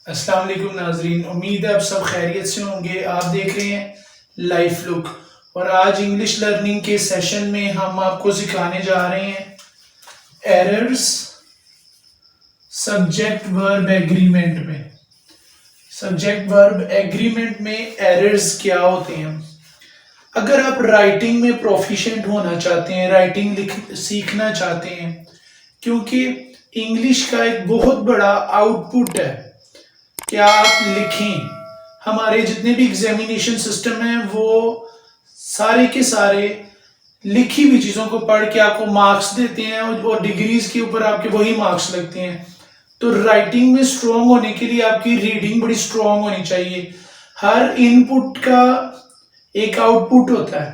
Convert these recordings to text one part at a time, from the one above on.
अस्सलाम वालेकुम नाजरीन, उम्मीद है आप सब खैरियत से होंगे। आप देख रहे हैं लाइफ लुक और आज इंग्लिश लर्निंग के सेशन में हम आपको सिखाने जा रहे हैं एरर्स सब्जेक्ट वर्ब एग्रीमेंट में। सब्जेक्ट वर्ब एग्रीमेंट में एरर्स क्या होते हैं। अगर आप राइटिंग में प्रोफिशिएंट होना चाहते हैं, राइटिंग सीखना चाहते हैं, क्योंकि इंग्लिश का एक बहुत बड़ा आउटपुट है क्या आप लिखें। हमारे जितने भी एग्जामिनेशन सिस्टम हैं वो सारे के सारे लिखी हुई चीज़ों को पढ़ के आपको मार्क्स देते हैं और डिग्रीज के ऊपर आपके वही मार्क्स लगते हैं। तो राइटिंग में स्ट्रांग होने के लिए आपकी रीडिंग बड़ी स्ट्रांग होनी चाहिए। हर इनपुट का एक आउटपुट होता है।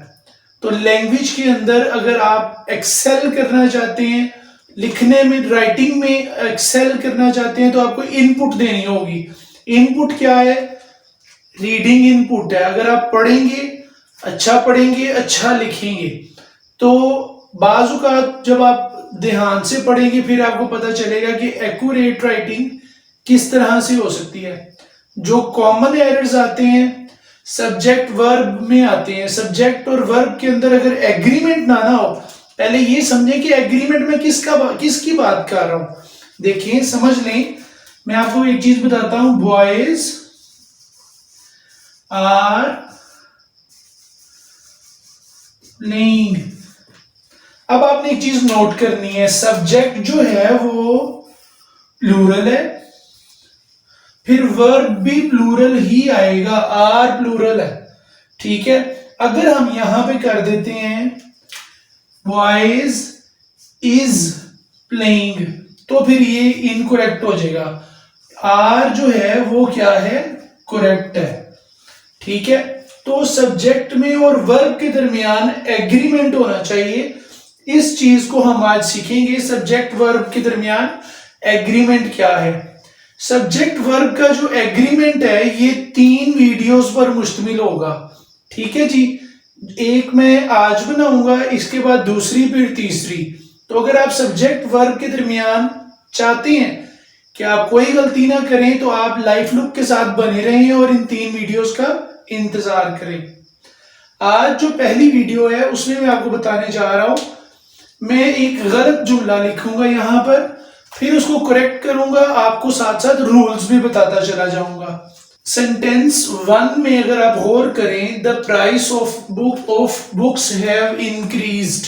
तो लैंग्वेज के अंदर अगर आप एक्सेल करना चाहते हैं, लिखने में राइटिंग में एक्सेल करना चाहते हैं, तो आपको इनपुट देनी होगी। इनपुट क्या है? रीडिंग इनपुट है। अगर आप पढ़ेंगे अच्छा लिखेंगे तो बाजुकात जब आप ध्यान से पढ़ेंगे फिर आपको पता चलेगा कि एक्यूरेट राइटिंग किस तरह से हो सकती है। जो कॉमन एरर्स आते हैं सब्जेक्ट वर्ब में आते हैं। सब्जेक्ट और वर्ब के अंदर अगर एग्रीमेंट ना हो, पहले ये समझें कि एग्रीमेंट में किसकी बात कर रहा हूं। देखिए समझ लें, मैं आपको एक चीज बताता हूं। Boys are playing. अब आपने एक चीज नोट करनी है, सब्जेक्ट जो है वो प्लूरल है, फिर वर्ब भी प्लूरल ही आएगा, आर प्लूरल है, ठीक है। अगर हम यहां पे कर देते हैं बॉयज इज प्लेइंग तो फिर ये इनकरेक्ट हो जाएगा। आर जो है वो क्या है? करेक्ट है, ठीक है। तो सब्जेक्ट में और वर्ब के दरमियान एग्रीमेंट होना चाहिए। इस चीज को हम आज सीखेंगे। सब्जेक्ट वर्ब के दरमियान एग्रीमेंट क्या है। सब्जेक्ट वर्ब का जो एग्रीमेंट है ये 3 वीडियोस पर मुश्तमिल होगा, ठीक है जी। एक मैं आज बनाऊंगा, इसके बाद दूसरी, फिर तीसरी। तो अगर आप सब्जेक्ट वर्ब के दरमियान चाहते हैं कि आप कोई गलती ना करें तो आप लाइफ लुक के साथ बने रहें और इन 3 वीडियोस का इंतजार करें। आज जो पहली वीडियो है उसमें मैं आपको बताने जा रहा हूं, मैं एक गलत जुमला लिखूंगा यहां पर, फिर उसको करेक्ट करूंगा, आपको साथ साथ रूल्स भी बताता चला जाऊंगा। सेंटेंस 1 में अगर आप गौर करें, the price of books have increased,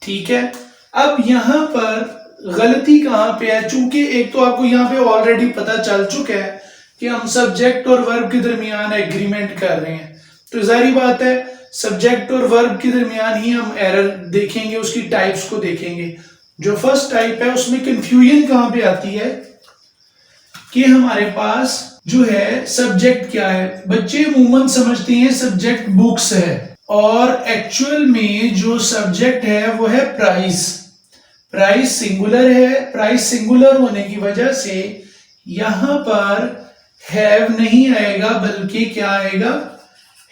ठीक है। अब यहां पर गलती कहां पे है? चूंकि एक तो आपको यहां पे ऑलरेडी पता चल चुका है कि हम सब्जेक्ट और वर्ब के दरमियान एग्रीमेंट कर रहे हैं, तो जाहिर बात है सब्जेक्ट और वर्ब के दरमियान ही हम एरर देखेंगे, उसकी टाइप्स को देखेंगे। जो फर्स्ट टाइप है उसमें कंफ्यूजन कहां पे आती है कि हमारे पास जो है सब्जेक्ट क्या है। बच्चे अमूमन समझते हैं सब्जेक्ट बुक्स है और एक्चुअल में जो सब्जेक्ट है वो है प्राइस। प्राइस सिंगुलर है। प्राइस सिंगुलर होने की वजह से यहां पर हैव नहीं आएगा बल्कि क्या आएगा?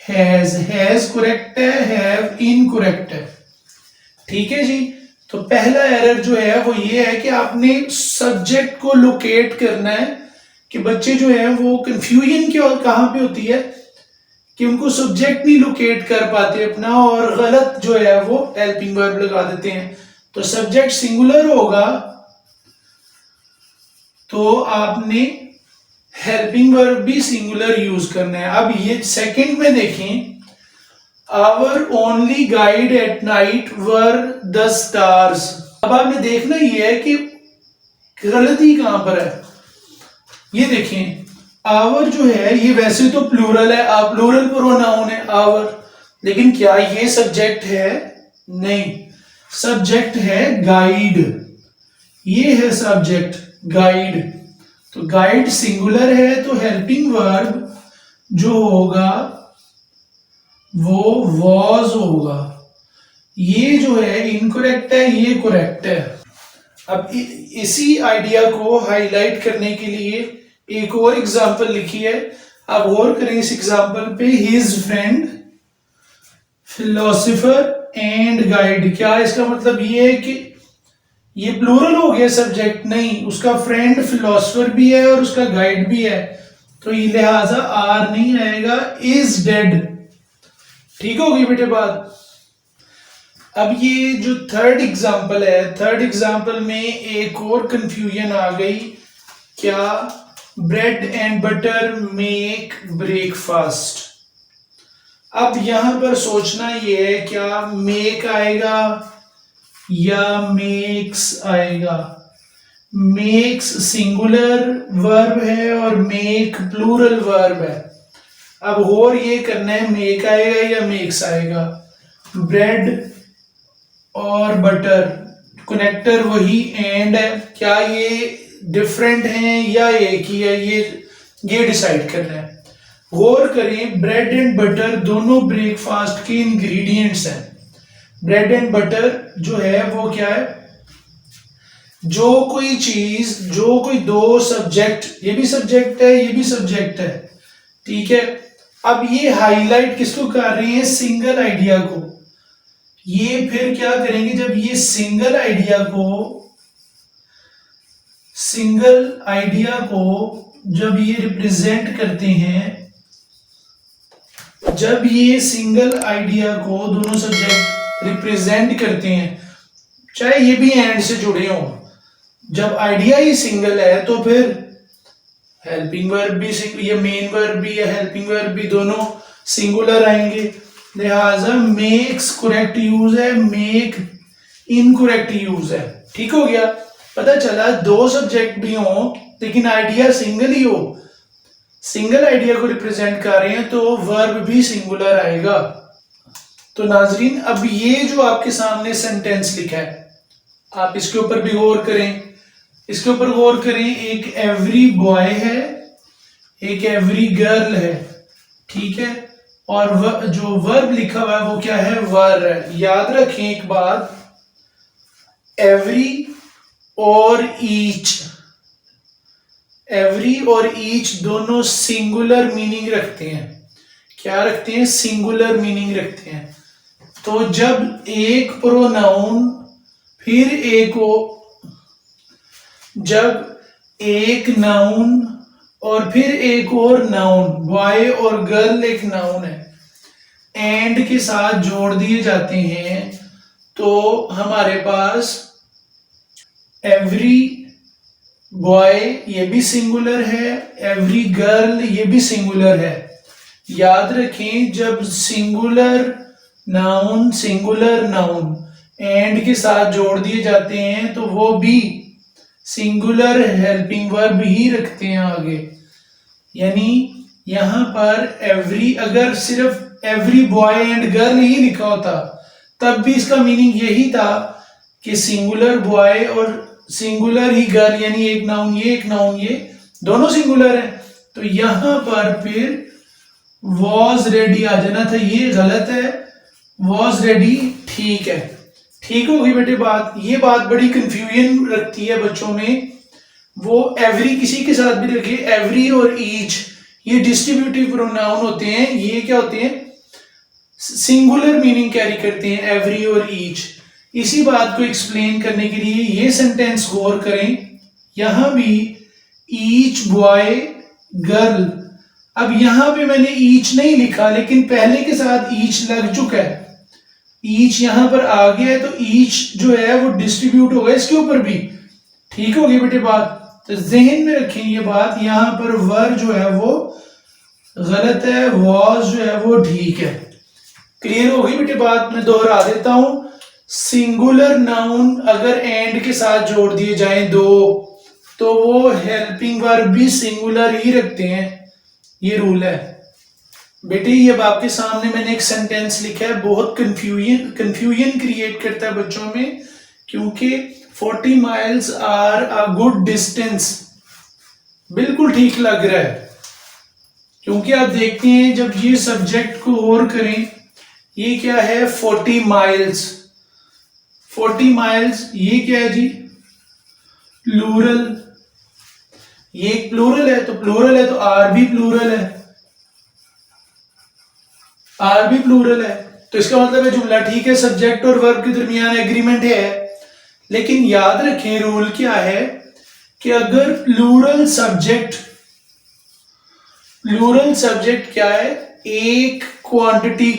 हैज। हैज करेक्ट है, हैव इनकरेक्ट है, ठीक है जी। तो पहला एरर जो है वो ये है कि आपने सब्जेक्ट को लोकेट करना है कि बच्चे जो है वो कंफ्यूजन कहां पे होती है कि उनको सब्जेक्ट नहीं लोकेट कर पाते अपना और गलत जो है वो हेल्पिंग वर्ब लगा देते हैं। तो सब्जेक्ट सिंगुलर होगा तो आपने हेल्पिंग वर्ब भी सिंगुलर यूज करना है। अब ये सेकंड में देखें, our only guide at night were the stars. अब आपने देखना ये है कि गलती कहां पर है। ये देखें, आवर जो है ये वैसे तो प्लूरल है, आप प्लूरल प्रोनाउन है आवर, लेकिन क्या ये सब्जेक्ट है? नहीं, सब्जेक्ट है गाइड। ये है सब्जेक्ट गाइड। तो गाइड सिंगुलर है तो हेल्पिंग वर्ब जो होगा वो वॉज होगा। ये जो है इनकरेक्ट है, ये करेक्ट है। अब इसी आइडिया को हाईलाइट करने के लिए एक और एग्जांपल लिखी है। आप गौर करें इस एग्जांपल पे, his friend philosopher and guide. क्या इसका मतलब ये है कि ये प्लूरल हो गया सब्जेक्ट? नहीं, उसका फ्रेंड फिलोसफर भी है और उसका गाइड भी है, तो ये लिहाजा आर नहीं आएगा, इज डेड। ठीक होगी बेटे बात। अब ये जो थर्ड एग्जाम्पल है, थर्ड एग्जाम्पल में एक और कंफ्यूजन आ गई, क्या bread and butter make breakfast. अब यहां पर सोचना ये है, क्या मेक आएगा या मेक्स आएगा। मेक्स सिंगुलर वर्ब है और मेक प्लूरल वर्ब है। अब और ये करना है, मेक आएगा या मेक्स आएगा। ब्रेड और बटर कनेक्टर वही एंड है, क्या ये डिफरेंट हैं या एक ही है, ये डिसाइड करना है। गौर करें, ब्रेड एंड बटर दोनों ब्रेकफास्ट के इंग्रेडिएंट्स हैं। ब्रेड एंड बटर जो है वो क्या है, जो कोई चीज, जो कोई दो सब्जेक्ट, ये भी सब्जेक्ट है ये भी सब्जेक्ट है, ठीक है। अब ये हाईलाइट किसको कर रहे हैं, सिंगल आइडिया को। ये फिर क्या करेंगे, जब ये सिंगल आइडिया को जब ये रिप्रेजेंट करते हैं, जब ये सिंगल आइडिया को दोनों सब्जेक्ट रिप्रेजेंट करते हैं, चाहे ये भी एंड से जुड़े हों, जब आइडिया ही सिंगल है तो फिर हेल्पिंग वर्ब भी, ये मेन वर्ब भी या हेल्पिंग वर्ब भी दोनों सिंगुलर आएंगे। लिहाजा मेक्स करेक्ट यूज है, मेक इनकरेक्ट यूज है। ठीक हो गया, पता चला दो सब्जेक्ट भी हो लेकिन आइडिया सिंगल ही हो, सिंगल आइडिया को रिप्रेजेंट कर रहे हैं तो वर्ब भी सिंगुलर आएगा। तो नाजरीन, अब ये जो आपके सामने सेंटेंस लिखा है, आप इसके ऊपर भी गौर करें, इसके ऊपर गौर करें। एक एवरी बॉय है, एक एवरी गर्ल है, ठीक है, और जो वर्ब लिखा हुआ है वो क्या है, वर है। याद रखें एक बात, एवरी और ईच, एवरी और ईच दोनों सिंगुलर मीनिंग रखते हैं। क्या रखते हैं, सिंगुलर मीनिंग रखते हैं। तो जब एक प्रोनाउन फिर जब एक नाउन और फिर एक और नाउन, बॉय और गर्ल एक नाउन है, एंड के साथ जोड़ दिए जाते हैं तो हमारे पास एवरी बॉय ये भी सिंगुलर है, एवरी गर्ल ये भी सिंगुलर है। याद रखें, जब सिंगुलर नाउन एंड के साथ जोड़ दिए जाते हैं तो वो भी सिंगुलर हेल्पिंग वर्ब ही रखते हैं आगे। यानी यहां पर एवरी, अगर सिर्फ एवरी बॉय एंड गर्ल ही लिखा होता तब भी इसका मीनिंग यही था कि सिंगुलर बॉय और सिंगुलर ही गर्ल, यानी एक नाउन ये एक नाउन ये दोनों सिंगुलर है। तो यहां पर फिर वॉज रेडी आ जाना था, ये गलत है, वॉज रेडी ठीक है। ठीक होगी बेटे बात। ये बात बड़ी कंफ्यूजन रखती है बच्चों में, वो एवरी किसी के साथ भी रखिए, एवरी और ईच ये डिस्ट्रीब्यूटिव प्रोनाउन होते हैं, ये क्या होते हैं, सिंगुलर मीनिंग कैरी करते हैं एवरी और ईच। इसी बात को एक्सप्लेन करने के लिए ये सेंटेंस गौर करें, यहां भी ईच बॉय गर्ल। अब यहां पे मैंने ईच नहीं लिखा लेकिन पहले के साथ ईच लग चुका है, ईच यहां पर आ गया है तो ईच जो है वो डिस्ट्रीब्यूट होगा इसके ऊपर भी। ठीक होगी बेटे बात। तो जहन में रखें ये बात, यहां पर वर जो है वो गलत है, वॉज जो है वो ठीक है। क्लियर होगी बेटे बात। मैं दोहरा देता हूं, सिंगुलर नाउन अगर एंड के साथ जोड़ दिए जाएं दो तो वो हेल्पिंग वर्ब भी सिंगुलर ही रखते हैं, ये रूल है बेटे। ये अब आपके सामने मैंने एक सेंटेंस लिखा है, बहुत कंफ्यूजन क्रिएट करता है बच्चों में, क्योंकि 40 miles are a good distance बिल्कुल ठीक लग रहा है, क्योंकि आप देखते हैं जब ये सब्जेक्ट को और करें, ये क्या है 40 माइल्स, 40 माइल्स ये क्या है जी, प्लूरल, ये एक प्लूरल है, तो प्लूरल है तो आर भी प्लूरल है, आर भी प्लूरल है, तो इसका मतलब है जुमला ठीक है, सब्जेक्ट और वर्ब के दरमियान एग्रीमेंट है। लेकिन याद रखें रूल क्या है कि अगर प्लूरल सब्जेक्ट क्या है, एक क्वांटिटी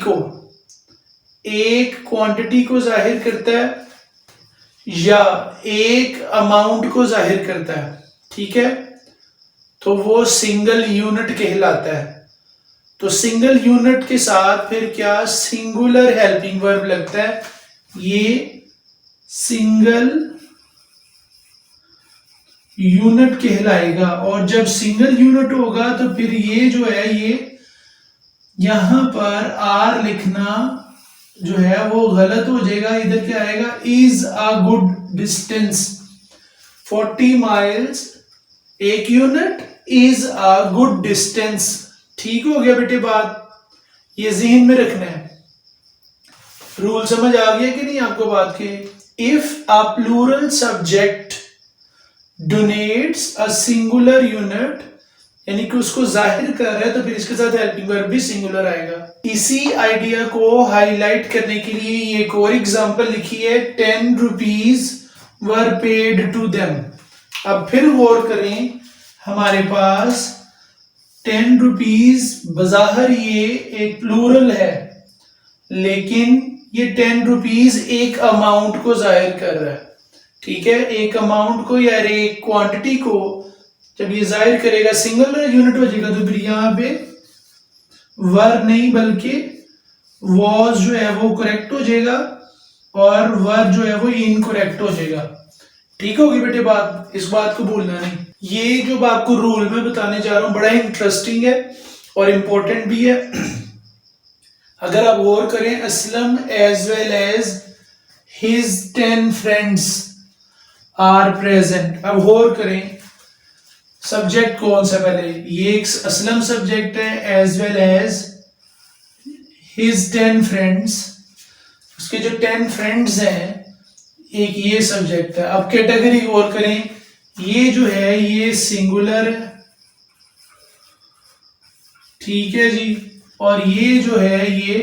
को जाहिर करता है या एक अमाउंट को जाहिर करता है, ठीक है, तो वो सिंगल यूनिट कहलाता है। तो सिंगल यूनिट के साथ फिर क्या, सिंगुलर हेल्पिंग वर्ब लगता है, ये सिंगल यूनिट कहलाएगा। और जब सिंगल यूनिट होगा तो फिर ये जो है, ये यहां पर आर लिखना जो है वो गलत हो जाएगा। इधर क्या आएगा, is a good distance, 40 miles एक unit, is a good distance. ठीक हो गया बेटे बात, ये जहन में रखना है। रूल समझ आ गया कि नहीं आपको बात के। If a plural subject denotes a singular unit, यानी कि उसको जाहिर कर रहा है, तो फिर इसके साथ हेल्पिंग वर्ब भी सिंगुलर आएगा। इसी आइडिया को हाईलाइट करने के लिए ये एक और एग्जांपल लिखी है, 10 rupees were paid to them. अब फिर गौर करें, हमारे पास 10 रुपीज बजाहर ये एक प्लूरल है, लेकिन ये 10 रुपीज एक अमाउंट को जाहिर कर रहा है, ठीक है। एक अमाउंट को या एक क्वांटिटी को जब ये जाहिर करेगा, सिंगल यूनिट हो जाएगा, तो फिर यहाँ पे वर नहीं बल्कि वॉज जो है वो करेक्ट हो जाएगा और वर जो है वो इनकरेक्ट हो जाएगा। ठीक होगी बेटे बात, इस बात को भूलना नहीं। ये जो आपको रूल में बताने जा रहा हूं बड़ा इंटरेस्टिंग है और इंपॉर्टेंट भी है। अगर आप गौर करें, Aslam as well as his 10 friends are present. अब गौर करें सब्जेक्ट कौन सा, पहले ये एक असलम सब्जेक्ट है, as well as his 10 friends, उसके जो 10 फ्रेंड्स हैं, एक ये सब्जेक्ट है। अब कैटेगरी गौर करें, ये जो है ये सिंगुलर है, ठीक है जी, और ये जो है ये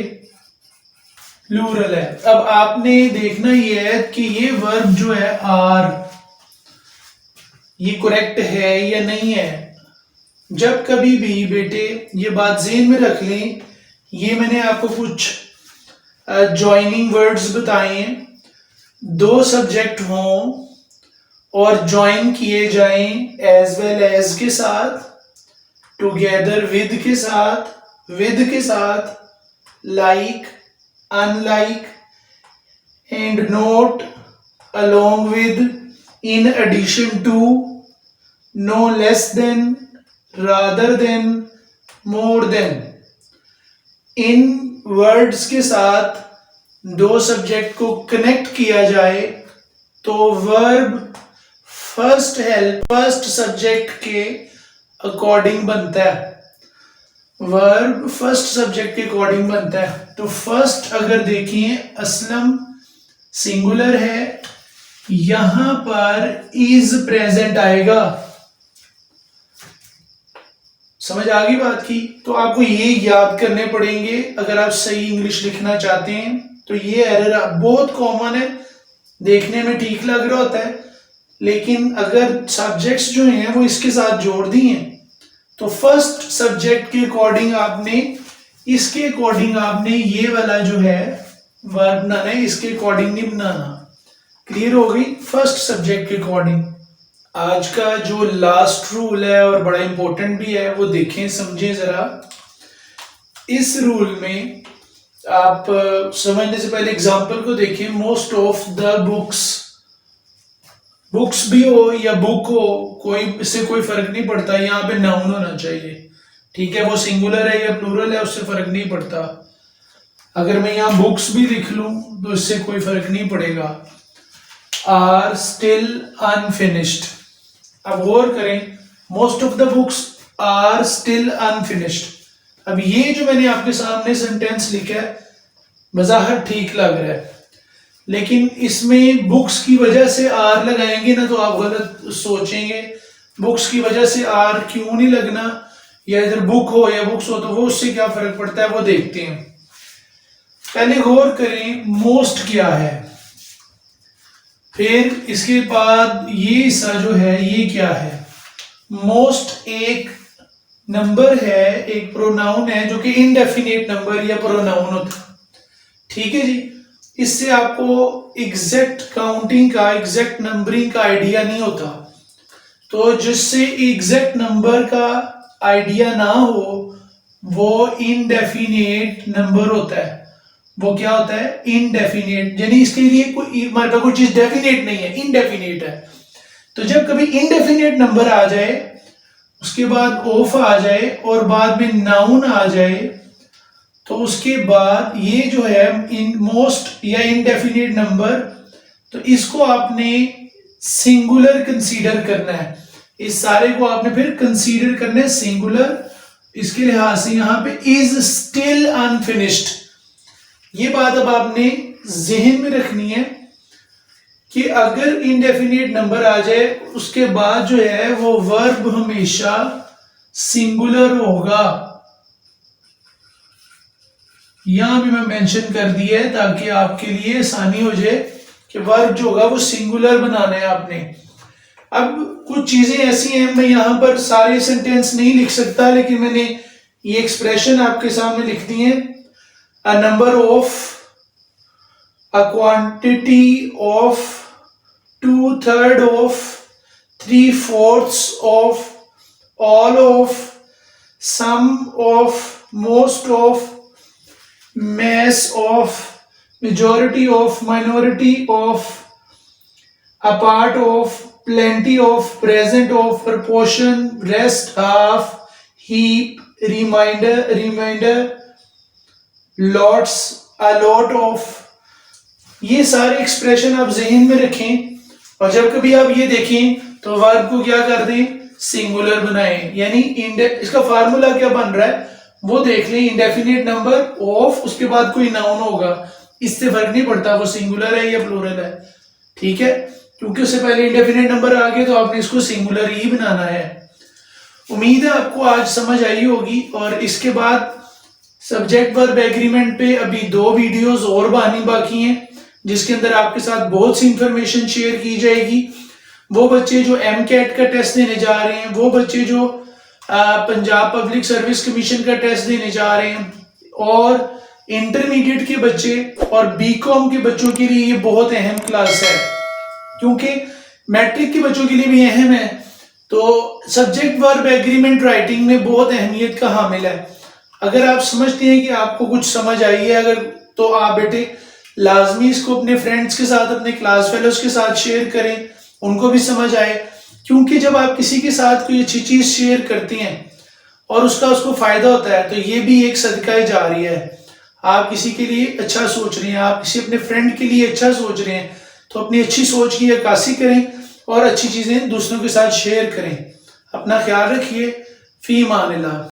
प्लूरल है। अब आपने देखना ये है कि ये वर्ब जो है आर, ये करेक्ट है या नहीं है। जब कभी भी बेटे ये बात ज़हन में रख लें, ये मैंने आपको कुछ जॉइनिंग वर्ड्स बताए हैं, दो सब्जेक्ट हों और ज्वाइन किए जाएं एज वेल एज के साथ, टुगेदर विद के साथ, विद के साथ, like, unlike, and note, along with, in addition to, no less than, rather than, more than। In words के साथ दो सब्जेक्ट को कनेक्ट किया जाए तो वर्ब फर्स्ट सब्जेक्ट के अकॉर्डिंग बनता है, वर्ब फर्स्ट सब्जेक्ट के अकॉर्डिंग बनता है। तो फर्स्ट अगर देखें, असलम सिंगुलर है, यहां पर इज प्रेजेंट आएगा। समझ आ गई बात की। तो आपको ये याद करने पड़ेंगे अगर आप सही इंग्लिश लिखना चाहते हैं। तो ये एरर बहुत कॉमन है, देखने में ठीक लग रहा होता है, लेकिन अगर सब्जेक्ट्स जो हैं वो इसके साथ जोड़ दिए हैं तो फर्स्ट सब्जेक्ट के अकॉर्डिंग आपने, इसके अकॉर्डिंग आपने ये वाला जो है वर्ब बनाना है, इसके अकॉर्डिंग नहीं बनाना। क्लियर हो गई, फर्स्ट सब्जेक्ट के अकॉर्डिंग। आज का जो लास्ट रूल है और बड़ा इंपॉर्टेंट भी है वो देखें, समझें जरा। इस रूल में आप समझने से पहले एग्जांपल को देखें। मोस्ट ऑफ द बुक्स भी हो या बुक हो, कोई इससे कोई फर्क नहीं पड़ता, यहाँ पे नाउन होना चाहिए, ठीक है। वो सिंगुलर है या प्लूरल है उससे फर्क नहीं पड़ता। अगर मैं यहाँ बुक्स भी लिख लूं तो इससे कोई फर्क नहीं पड़ेगा। Are still unfinished. अब गौर करें, most of the books are still unfinished. अब ये जो मैंने आपके सामने सेंटेंस लिखा है बज़ाहिर ठीक लग रहा है, लेकिन इसमें बुक्स की वजह से आर लगाएंगे ना तो आप गलत सोचेंगे। बुक्स की वजह से आर क्यों नहीं लगना, या इधर बुक हो या बुक्स हो तो वो उससे क्या फर्क पड़ता है वो देखते हैं। पहले गौर करें मोस्ट क्या है। फिर इसके बाद ये हिस्सा जो है ये क्या है, मोस्ट एक नंबर है, एक प्रोनाउन है जो कि इनडेफिनेट नंबर या प्रोनाउन होता है, ठीक है जी। इससे आपको एग्जैक्ट काउंटिंग का, एग्जैक्ट नंबरिंग का आइडिया नहीं होता, तो जिससे एग्जैक्ट नंबर का आइडिया ना हो वो इनडेफिनेट नंबर होता है। वो क्या होता है, इनडेफिनेट, यानी इसके लिए कोई हमारे पास कोई चीज डेफिनेट नहीं है, इनडेफिनेट है। तो जब कभी इनडेफिनेट नंबर आ जाए, उसके बाद ऑफ आ जाए और बाद में नाउन आ जाए, तो उसके बाद ये जो है इन मोस्ट या इनडेफिनेट नंबर, तो इसको आपने सिंगुलर कंसीडर करना है। इस सारे को आपने फिर कंसीडर करना है सिंगुलर। इसके लिहाज से यहां पे इज स्टिल अनफिनिश्ड, ये बात अब आपने जहन में रखनी है कि अगर इनडेफिनेट नंबर आ जाए उसके बाद जो है वो वर्ब हमेशा सिंगुलर होगा। यहां भी मैं मेंशन कर दिया है ताकि आपके लिए आसानी हो जाए कि वर्ब जो होगा वो सिंगुलर बनाना है आपने। अब कुछ चीजें ऐसी हैं, मैं यहां पर सारे सेंटेंस नहीं लिख सकता, लेकिन मैंने ये एक्सप्रेशन आपके सामने लिख दी है। A number of, a quantity of, 2/3 of, 3/4 of, all of, some of, most of, mass of, majority of, minority of, a part of, plenty of, present of, proportion, rest, half, heap, remainder, lots, a lot of। ये सारे expression आप जहन में रखें और जब कभी आप ये देखें तो वर्ब को क्या कर दें, सिंगुलर बनाएं। यानी इसका फार्मूला क्या बन रहा है वो देख लें, इंडेफिनिट नंबर ऑफ, उसके बाद कोई नाउन होगा, इससे फर्क नहीं पड़ता वो सिंगुलर है या प्लूरल है, ठीक है, क्योंकि उससे पहले इंडेफिनिट नंबर आ गए तो आपने इसको सिंगुलर ही बनाना है। उम्मीद है आपको आज समझ आई होगी। और इसके बाद सब्जेक्ट वर्ब एग्रीमेंट पे अभी 2 वीडियोस और बाकी हैं जिसके अंदर आपके साथ बहुत सी इंफॉर्मेशन शेयर की जाएगी। वो बच्चे जो MCAT का टेस्ट देने जा रहे हैं, वो बच्चे जो पंजाब पब्लिक सर्विस कमीशन का टेस्ट देने जा रहे हैं, और इंटरमीडिएट के बच्चे और बीकॉम के बच्चों के लिए ये बहुत अहम क्लास है, क्योंकि मैट्रिक के बच्चों के लिए भी अहम है। तो सब्जेक्ट वर्ब एग्रीमेंट राइटिंग में बहुत अहमियत का हामिल है। अगर आप समझते हैं कि आपको कुछ समझ आई है अगर, तो आप बेटे लाजमी इसको अपने फ्रेंड्स के साथ, अपने क्लास फेलोज के साथ शेयर करें, उनको भी समझ आए। क्योंकि जब आप किसी के साथ कोई अच्छी चीज शेयर करती हैं और उसको फायदा होता है, तो ये भी एक सदका जारिया है। आप किसी के लिए अच्छा सोच रहे हैं, आप किसी अपने फ्रेंड के लिए अच्छा सोच रहे हैं, तो अपनी अच्छी सोच की अक्कासी करें और अच्छी चीजें दूसरों के साथ शेयर करें। अपना ख्याल रखिए। फी मान अल्लाह।